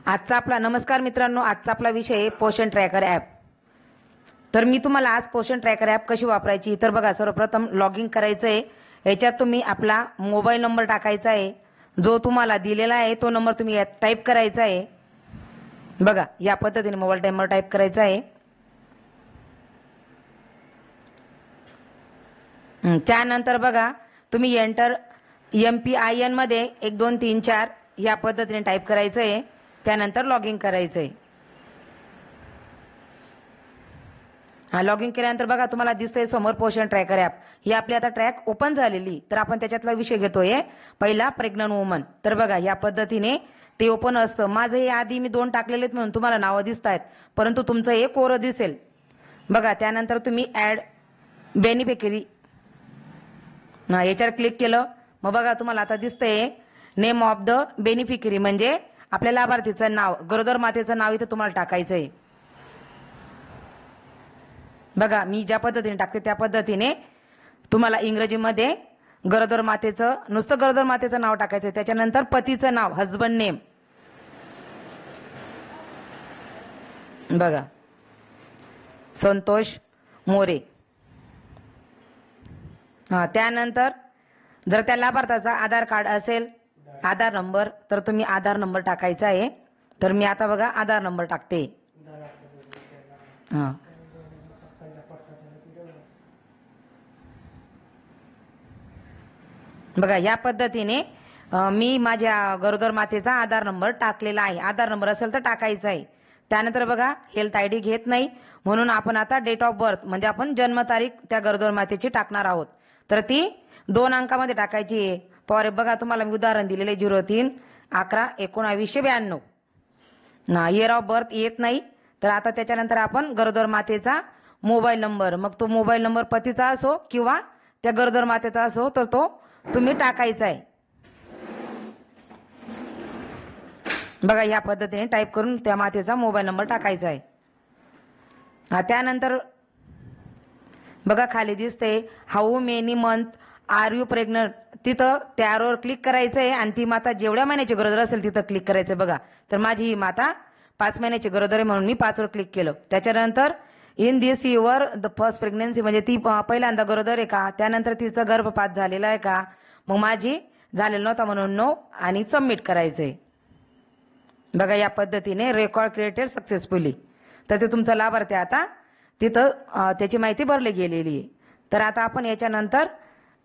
आजचा आपला नमस्कार मित्रांनो, आजचा आपला विषय आहे पोषण ट्रॅकर ॲप. तर मी तुम्हाला आज पोषण ट्रॅकर ॲप कशी वापरायची तर बघा, सर्वप्रथम लॉग इन करायचं आहे. याच्यात तुम्ही आपला मोबाईल नंबर टाकायचा आहे, जो तुम्हाला दिलेला आहे तो नंबर तुम्ही यात टाईप करायचा आहे. बघा, या पद्धतीने मोबाईल नंबर टाईप करायचा आहे. त्यानंतर बघा, तुम्ही एंटर MPIN मध्ये 1 2 3 4 या पद्धतीने टाईप करायचं आहे. त्यानंतर लॉग इन करायचं आहे. लॉग इन केल्यानंतर बघा, तुम्हाला दिसतंय समोर पोषण ट्रॅकर ॲप. ही आपली आता ट्रॅक ओपन झालेली. तर आपण त्याच्यातला विषय घेतोय पहिला प्रेग्नंट वुमन. तर बघा, या पद्धतीने ते ओपन असतं. माझं हे आधी मी 2 टाकलेले आहेत म्हणून तुम्हाला नावं दिसत आहेत, परंतु तुमचं हे कोरं दिसेल. बघा, त्यानंतर तुम्ही ॲड बेनिफिशरी याच्यावर क्लिक केलं. मग बघा, तुम्हाला आता दिसतंय नेम ऑफ द बेनिफिशरी, म्हणजे आपल्या लाभार्थीचं नाव, गरोदर मातेचं नाव इथं तुम्हाला टाकायचं आहे. बघा, मी ज्या पद्धतीने टाकते त्या पद्धतीने तुम्हाला इंग्रजीमध्ये गरोदर मातेचं, नुसतं गरोदर मातेचं नाव टाकायचं. त्याच्यानंतर पतीचं नाव, हजबंड नेम. बघा, संतोष मोरे. त्यानंतर जर त्या लाभार्थ्याचा आधार कार्ड असेल, आधार नंबर, तर तुम्ही आधार नंबर टाकायचा आहे. तर मी आता बघा आधार नंबर टाकते. बघा, या पद्धतीने मी माझ्या गरोदर मातेचा आधार नंबर टाकलेला आहे. आधार नंबर असेल तर टाकायचा आहे. त्यानंतर बघा, हेल्थ ID घेत नाही म्हणून आपण आता डेट ऑफ बर्थ, म्हणजे आपण जन्मतारीख त्या गरोदर मातेची टाकणार आहोत. तर ती 2 अंकामध्ये टाकायची आहे. बघा, तुम्हाला मी उदाहरण दिलेले 03/11/1992. इयर ऑफ बर्थ येत नाही. तर आता त्याच्यानंतर आपण गरोदर मातेचा मोबाईल नंबर, मग तो मोबाईल नंबर पतीचा असो किंवा त्या गरोदर मातेचा असो, तर तो तुम्ही टाकायचा आहे. बघा, या पद्धतीने टाईप करून त्या मातेचा मोबाईल नंबर टाकायचा आहे. त्यानंतर बघा, खाली दिसते how many month are you pregnant. तिथं त्यावर क्लिक करायचं आहे आणि ती माता जेवढ्या महिन्याची गरोदर असेल तिथं क्लिक करायचं. बघा, तर माझी ही माता 5 महिन्याची गरोदर आहे म्हणून मी 5 वर क्लिक केलं. त्याच्यानंतर in this your the first pregnancy, म्हणजे ती पहिल्यांदा गरोदर आहे का, त्यानंतर तिचं गर्भपात झालेला आहे का, मग माझी झालेलं नव्हता म्हणून नो, आणि सबमिट करायचंय. बघा, या पद्धतीने रेकॉर्ड क्रिएटेड सक्सेसफुली. तर ते तुमचा लाभार्थी आता तिथं त्याची माहिती भरली गेलेली आहे. तर आता आपण याच्यानंतर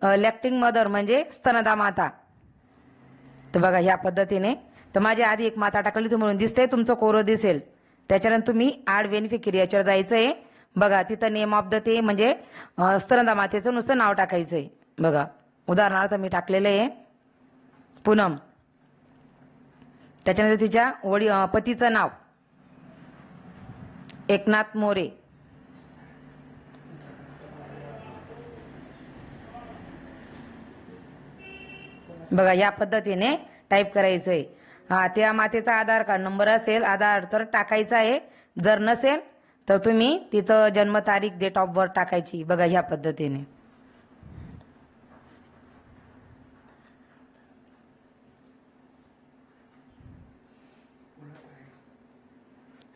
लॅक्टिंग मदर, म्हणजे स्तनदा माता. तर बघा, ह्या पद्धतीने, तर माझी आधी एक माता टाकली म्हणून दिसते, तुमचं कोरं दिसेल. त्याच्यानंतर तुम्ही ॲड बेनिफिशरी याच्यावर जायचं आहे. बघा, तिथं नेम ऑफ द ते, म्हणजे स्तनदा मातेचं नुसतं नाव टाकायचं आहे. बघा, उदाहरणार्थ मी टाकलेलं आहे पूनम. त्याच्यानंतर तिच्या पतीचं नाव एकनाथ मोरे. बघा, या पद्धतीने टाईप करायचंय. त्या मातेचा आधार कार्ड नंबर असेल, आधार तर टाकायचा आहे. जर नसेल तर तुम्ही तिचं जन्मतारीख, डेट ऑफ बर्थ टाकायची. बघा, ह्या पद्धतीने.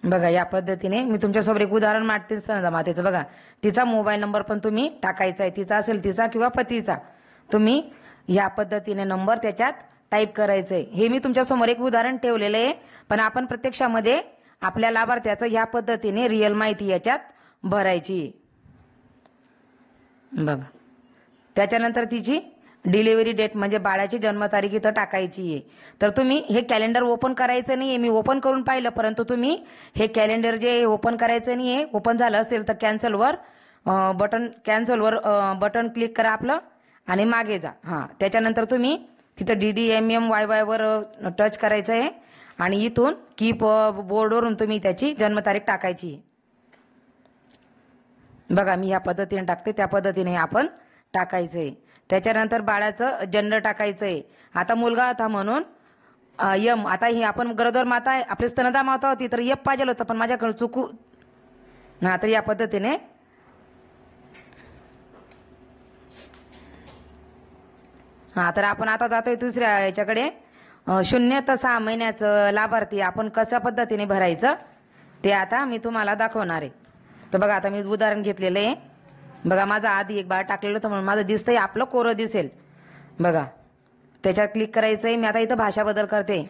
बघा, या पद्धतीने मी तुमच्यासोबत एक उदाहरण मांडते स्तनदा मातेचं. बघा, तिचा मोबाईल नंबर पण तुम्ही टाकायचा आहे. तिचा असेल तिचा किंवा पतीचा, तुम्ही या पद्धतीने नंबर त्याच्यात टाईप करायचंय. हे मी तुमच्यासमोर एक उदाहरण ठेवलेलं आहे, पण आपण प्रत्यक्षामध्ये आपल्या लाभार्थ्याचं ह्या पद्धतीने रिअल माहिती याच्यात भरायची. बघा, त्याच्यानंतर तिची डिलिव्हरी डेट, म्हणजे बाळाची जन्मतारीख इथं टाकायची आहे. तर तुम्ही हे कॅलेंडर ओपन करायचं नाही आहे. मी ओपन करून पाहिलं, परंतु तुम्ही हे कॅलेंडर जे ओपन करायचं नाही आहे. ओपन झालं असेल तर कॅन्सलवर बटन क्लिक करा आपलं आणि मागे जा. त्याच्यानंतर तुम्ही तिथं DDMMYY वर टच करायचं आहे आणि इथून कीप बोर्डवरून तुम्ही त्याची जन्मतारीख टाकायची. बघा, मी ह्या पद्धतीने टाकते, त्या पद्धतीने आपण टाकायचंय. त्याच्यानंतर बाळाचं जेंडर टाकायचंय. आता मुलगा होता म्हणून यम. आता ही आपण गरोदर माता आहे, आपली स्तनदा माता होती, तर यप पाहिजे होतं, पण माझ्याकडे चुकू. तर या पद्धतीने तर आपण आता जातोय दुसऱ्या याच्याकडे. 0 ते 6 महिन्याचं लाभार्थी आपण कशा पद्धतीने भरायचं ते आता मी तुम्हाला दाखवणार आहे. तर बघा आता मी उदाहरण घेतलेलं आहे. बघा माझं आधी एक बाळ टाकलेलं होतं म्हणून माझं दिसतंय, आपलं कोरं दिसेल. बघा त्याच्यावर क्लिक करायचंय. मी आता इथं भाषा बदल करते.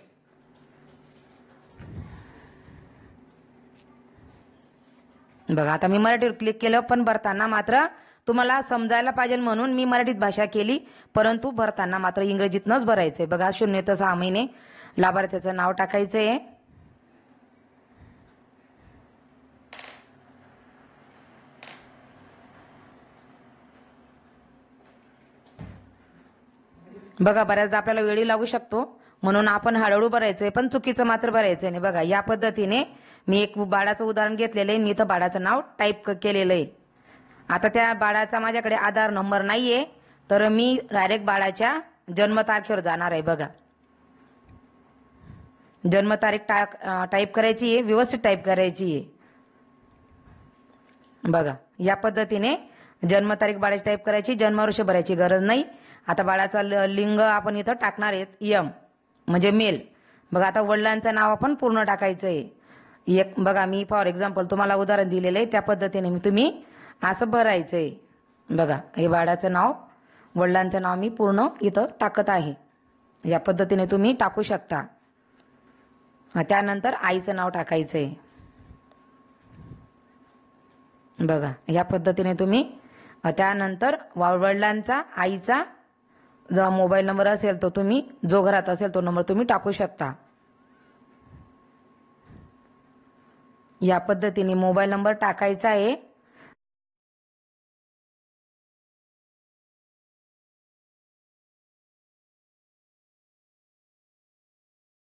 बघा आता मी मराठीवर क्लिक केलं, पण भरताना मात्र तुम्हाला समजायला पाहिजे म्हणून मी मराठीत भाषा केली, परंतु भरताना मात्र इंग्रजीतनंच भरायचंय. बघा 0 ते 6 महिने लाभार्थ्याचं नाव टाकायचंय. बघा बऱ्याचदा आपल्याला वेळी लागू शकतो म्हणून आपण हळूहळू भरायचंय, पण चुकीचं मात्र भरायचंय नाही. बघा या पद्धतीने मी एक बाळाचं उदाहरण घेतलेलं आहे. मी इथं बाळाचं नाव टाईप केलेलं आहे. आता त्या बाळाचा माझ्याकडे आधार नंबर नाहीये, तर मी डायरेक्ट बाळाच्या जन्मतारखेवर जाणार आहे. बघा जन्मतारीख टाईप करायची आहे, व्यवस्थित टाईप करायची आहे. बघा या पद्धतीने जन्मतारीख बाळाची टाईप करायची, जन्मवर्ष भरायची गरज नाही. आता बाळाचं लिंग आपण इथं टाकणार आहेत यम म्हणजे मेल. बघा आता वडिलांचं नाव आपण पूर्ण टाकायचं आहे. एक बघा मी फॉर एक्झाम्पल तुम्हाला उदाहरण दिलेलं आहे, त्या पद्धतीने तुम्ही असं भरायचंय. बघा हे बाळाचं नाव, वडिलांचं नाव मी पूर्ण इथं टाकत आहे. या पद्धतीने तुम्ही टाकू शकता. त्यानंतर आईचं नाव टाकायचंय. बघा या पद्धतीने तुम्ही त्यानंतर वडिलांचा आईचा जो मोबाईल नंबर असेल तो तुम्ही, जो घरात असेल तो नंबर तुम्ही टाकू शकता. या पद्धतीने मोबाईल नंबर टाकायचा आहे.